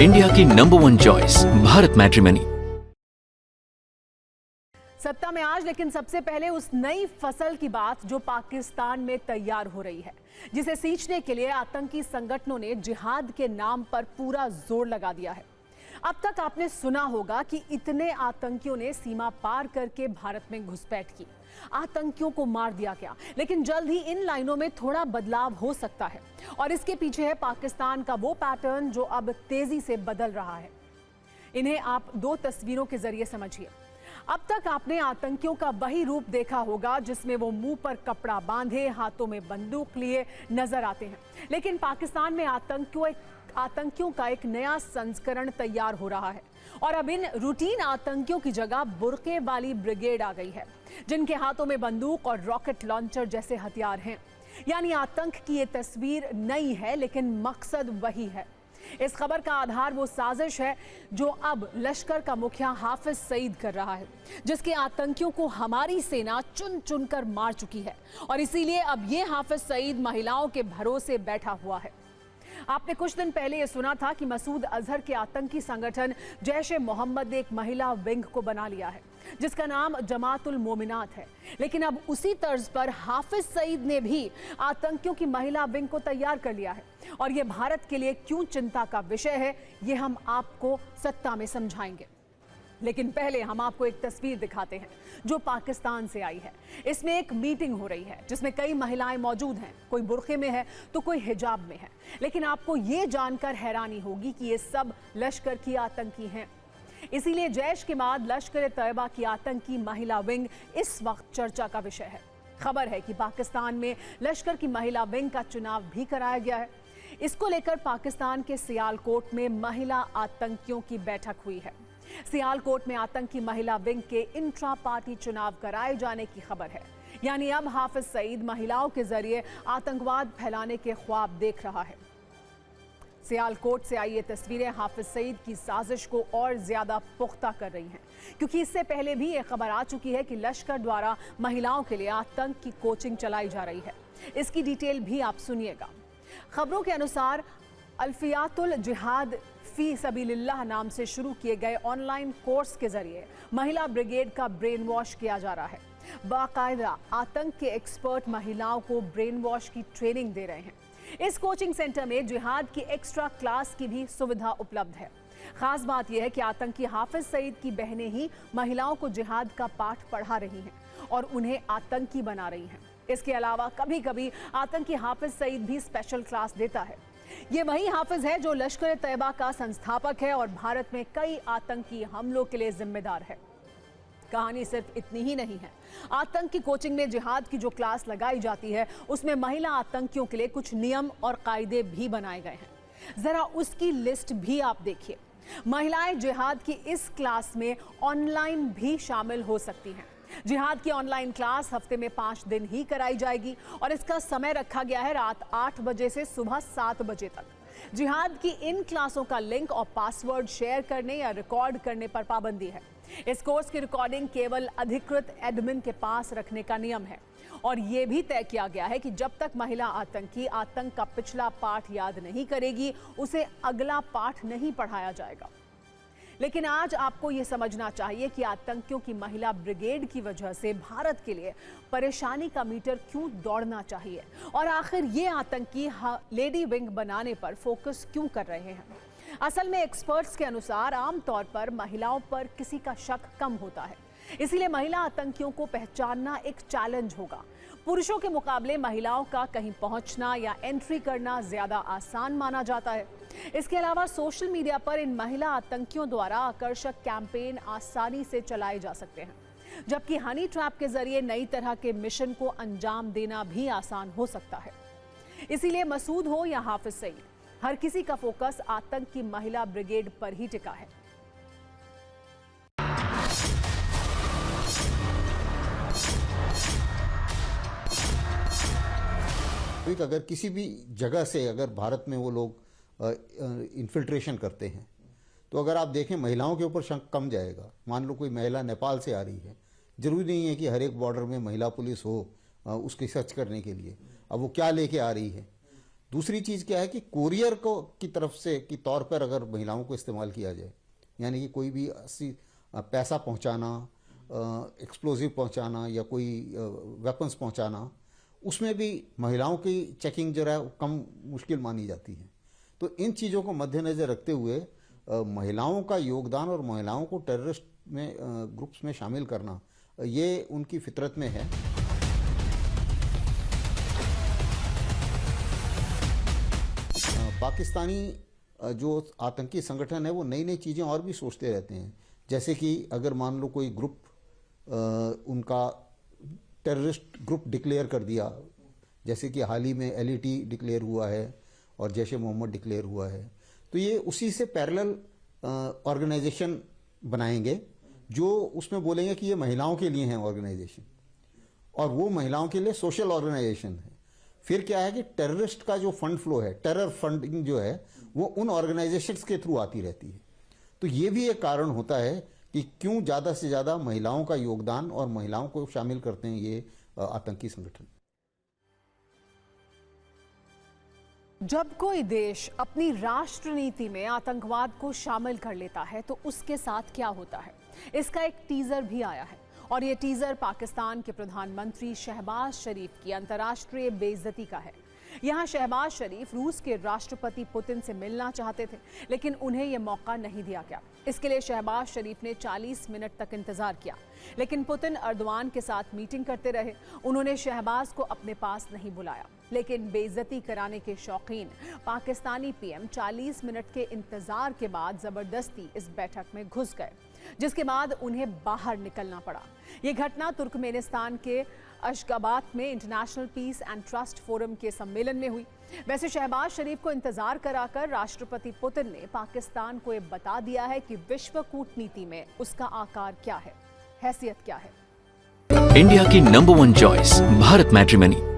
India की number 1 choice Bharat matrimony. सत्ता में आज, लेकिन सबसे पहले उस नई फसल की बात जो पाकिस्तान में तैयार हो रही है, जिसे सींचने के लिए आतंकी संगठनों ने जिहाद के नाम पर पूरा जोर लगा दिया है। अब तक आपने सुना होगा कि इतने आतंकियों ने सीमा पार करके भारत में घुसपैठ की, आतंकियों को मार दिया गया, लेकिन जल्द ही इन लाइनों में थोड़ा बदलाव हो सकता है और इसके पीछे है पाकिस्तान का वो पैटर्न जो अब तेजी से बदल रहा है। इन्हें आप दो तस्वीरों के जरिए समझिए। अब तक आपने आतंकियों का वही रूप देखा होगा जिसमें वो मुंह पर कपड़ा बांधे, हाथों में बंदूक लिए नजर आते हैं, लेकिन पाकिस्तान में आतंकियों का एक नया संस्करण तैयार हो रहा है और अब इन रूटीन आतंकियों की जगह बुर्के वाली ब्रिगेड आ गई है, जिनके हाथों में बंदूक और रॉकेट लॉन्चर जैसे हथियार हैं। यानी आतंक की ये तस्वीर नई है, लेकिन मकसद वही है। इस खबर का आधार वो साजिश है जो अब लश्कर का मुखिया हाफिज सईद कर रहा है, जिसके आतंकियों को हमारी सेना चुन चुन कर मार चुकी है और इसीलिए अब ये हाफिज सईद महिलाओं के भरोसे बैठा हुआ है। आपने कुछ दिन पहले ये सुना था कि मसूद अजहर के आतंकी संगठन जैश-ए-मोहम्मद ने एक महिला विंग को बना लिया है, जिसका नाम जमातुल मोमिनात है। लेकिन अब उसी तर्ज पर हाफिज सईद ने भी आतंकियों की महिला विंग को तैयार कर लिया है और ये भारत के लिए क्यों चिंता का विषय है, ये हम आपको सत्ता में समझाएंगे। लेकिन पहले हम आपको एक तस्वीर दिखाते हैं जो पाकिस्तान से आई है। इसमें एक मीटिंग हो रही है जिसमें कई महिलाएं मौजूद हैं, कोई बुर्के में है तो कोई हिजाब में है, लेकिन आपको ये जानकर हैरानी होगी कि ये सब लश्कर की आतंकी हैं। इसीलिए जैश के बाद लश्कर-ए-तैयबा की आतंकी महिला विंग इस वक्त चर्चा का विषय है। खबर है कि पाकिस्तान में लश्कर की महिला विंग का चुनाव भी कराया गया है। इसको लेकर पाकिस्तान के सियालकोट में महिला आतंकियों की बैठक हुई है। सियालकोट में आतंकी महिला विंग के इंट्रा पार्टी चुनाव कराए जाने की खबर है। यानी अब हाफिज सईद महिलाओं के जरिए आतंकवाद फैलाने के ख्वाब देख रहा है। सियालकोट से आई ये तस्वीरें हाफिज सईद की साजिश को और ज्यादा पुख्ता कर रही हैं, क्योंकि इससे पहले भी ये खबर आ चुकी है कि लश्कर द्वारा महिलाओं के लिए आतंक की कोचिंग चलाई जा रही है। इसकी डिटेल भी आप सुनिएगा। खबरों के अनुसार अल्फियातुल जिहाद फी सबीलिल्लाह नाम से शुरू किए गए ऑनलाइन कोर्स के जरिए महिला ब्रिगेड का ब्रेन वॉश किया जा रहा है। बाकायदा आतंक के एक्सपर्ट महिलाओं को ब्रेन वॉश की ट्रेनिंग दे रहे हैं। इस कोचिंग सेंटर में जिहाद की एक्स्ट्रा क्लास की भी सुविधा उपलब्ध है। खास बात यह है कि आतंकी हाफिज सईद की बहनें ही महिलाओं को जिहाद का पाठ पढ़ा रही हैं और उन्हें आतंकी बना रही हैं। इसके अलावा कभी कभी आतंकी हाफिज सईद भी स्पेशल क्लास देता है। ये वही हाफिज है जो लश्कर-ए-तैयबा का संस्थापक है और भारत में कई आतंकी हमलों के लिए जिम्मेदार है। कहानी सिर्फ इतनी ही नहीं है। आतंक की कोचिंग में जिहाद की जो क्लास लगाई जाती है, उसमें महिला आतंकियों के लिए कुछ नियम और कायदे भी बनाए गए हैं। जरा उसकी लिस्ट भी आप देखिए। महिलाएं जिहाद की इस क्लास में ऑनलाइन भी शामिल हो सकती हैं। जिहाद की ऑनलाइन क्लास हफ्ते में 5 दिन ही कराई जाएगी और इसका समय रखा गया है रात 8 बजे से सुबह 7 बजे तक। जिहाद की इन क्लासों का लिंक और पासवर्ड शेयर करने या रिकॉर्ड करने पर पाबंदी है। इस कोर्स की रिकॉर्डिंग केवल अधिकृत एडमिन के पास रखने का नियम है और यह भी तय किया गया है कि जब तक महिला आतंकी आतंक का पिछला पाठ याद नहीं करेगी, उसे अगला पाठ नहीं पढ़ाया जाएगा। लेकिन आज आपको यह समझना चाहिए कि आतंकियों की महिला ब्रिगेड की वजह से भारत के लिए परेशानी का मीटर क्यों दौड़ना चाहिए और आखिर ये आतंकी लेडी विंग बनाने पर फोकस क्यों कर रहे हैं। असल में एक्सपर्ट्स के अनुसार आमतौर पर महिलाओं पर किसी का शक कम होता है, इसीलिए महिला आतंकियों को पहचानना एक चैलेंज होगा। पुरुषों के मुकाबले महिलाओं का कहीं पहुंचना या एंट्री करना ज्यादा आसान माना जाता है। इसके अलावा सोशल मीडिया पर इन महिला आतंकियों द्वारा आकर्षक कैंपेन आसानी से चलाए जा सकते हैं, जबकि हनी ट्रैप के जरिए नई तरह के मिशन को अंजाम देना भी आसान हो सकता है। इसीलिए मसूद हो या हाफिज सईद, हर किसी का फोकस आतंक की महिला ब्रिगेड पर ही टिका है। अगर किसी भी जगह से अगर भारत में वो लोग इन्फिल्ट्रेशन करते हैं तो अगर आप देखें महिलाओं के ऊपर शक कम जाएगा। मान लो कोई महिला नेपाल से आ रही है, जरूरी नहीं है कि हर एक बॉर्डर में महिला पुलिस हो उसकी सर्च करने के लिए। अब वो क्या लेके आ रही है, दूसरी चीज़ क्या है कि कोरियर को की तरफ से की तौर पर अगर महिलाओं को इस्तेमाल किया जाए, यानी कि कोई भी पैसा पहुंचाना, एक्सप्लोजिव पहुंचाना या कोई वेपन्स पहुंचाना, उसमें भी महिलाओं की चेकिंग जो है कम मुश्किल मानी जाती है। तो इन चीज़ों को मद्देनज़र रखते हुए महिलाओं का योगदान और महिलाओं को टेररिस्ट में ग्रुप्स में शामिल करना, ये उनकी फितरत में है। पाकिस्तानी जो आतंकी संगठन है वो नई नई चीज़ें और भी सोचते रहते हैं। जैसे कि अगर मान लो कोई ग्रुप उनका टेररिस्ट ग्रुप डिक्लेयर कर दिया, जैसे कि हाल ही में LET डिक्लेयर हुआ है और जैश ए मोहम्मद डिक्लेयर हुआ है, तो ये उसी से पैरेलल ऑर्गेनाइजेशन बनाएंगे जो उसमें बोलेंगे कि ये महिलाओं के लिए हैं ऑर्गेनाइजेशन, और वो महिलाओं के लिए सोशल ऑर्गेनाइजेशन है। फिर क्या है कि टेररिस्ट का जो फंड फ्लो है, टेरर फंडिंग जो है, वो उन ऑर्गेनाइजेशंस के थ्रू आती रहती है। तो ये भी एक कारण होता है कि क्यों ज़्यादा से ज़्यादा महिलाओं का योगदान और महिलाओं को शामिल करते हैं ये आतंकी संगठन। जब कोई देश अपनी राष्ट्र नीति में आतंकवाद को शामिल कर लेता है तो उसके साथ क्या होता है, इसका एक टीजर भी आया है। और ये टीजर पाकिस्तान के प्रधानमंत्री शहबाज शरीफ की अंतर्राष्ट्रीय बेइज्जती का है। यहाँ शहबाज शरीफ रूस के राष्ट्रपति पुतिन से मिलना चाहते थे, लेकिन उन्हें यह मौका नहीं दिया गया। इसके लिए शहबाज शरीफ ने 40 मिनट तक इंतजार किया, लेकिन पुतिन अर्दवान के साथ मीटिंग करते रहे। उन्होंने शहबाज को अपने पास नहीं बुलाया, लेकिन बेइज्जती कराने के शौकीन पाकिस्तानी पीएम 40 मिनट के इंतजार के बाद जबरदस्ती इस बैठक में घुस गए, जिसके बाद उन्हें बाहर निकलना पड़ा। ये घटना तुर्कमेनिस्तान के अशगाबाद में international peace and trust forum के सम्मेलन में हुई। वैसे शहबाज शरीफ को इंतजार कराकर राष्ट्रपति पुतिन ने पाकिस्तान को ये बता दिया है कि विश्व कूटनीति में उसका आकार क्या है, हैसियत क्या है। इंडिया की नंबर 1 चॉइस भारत मैट्रिमनी।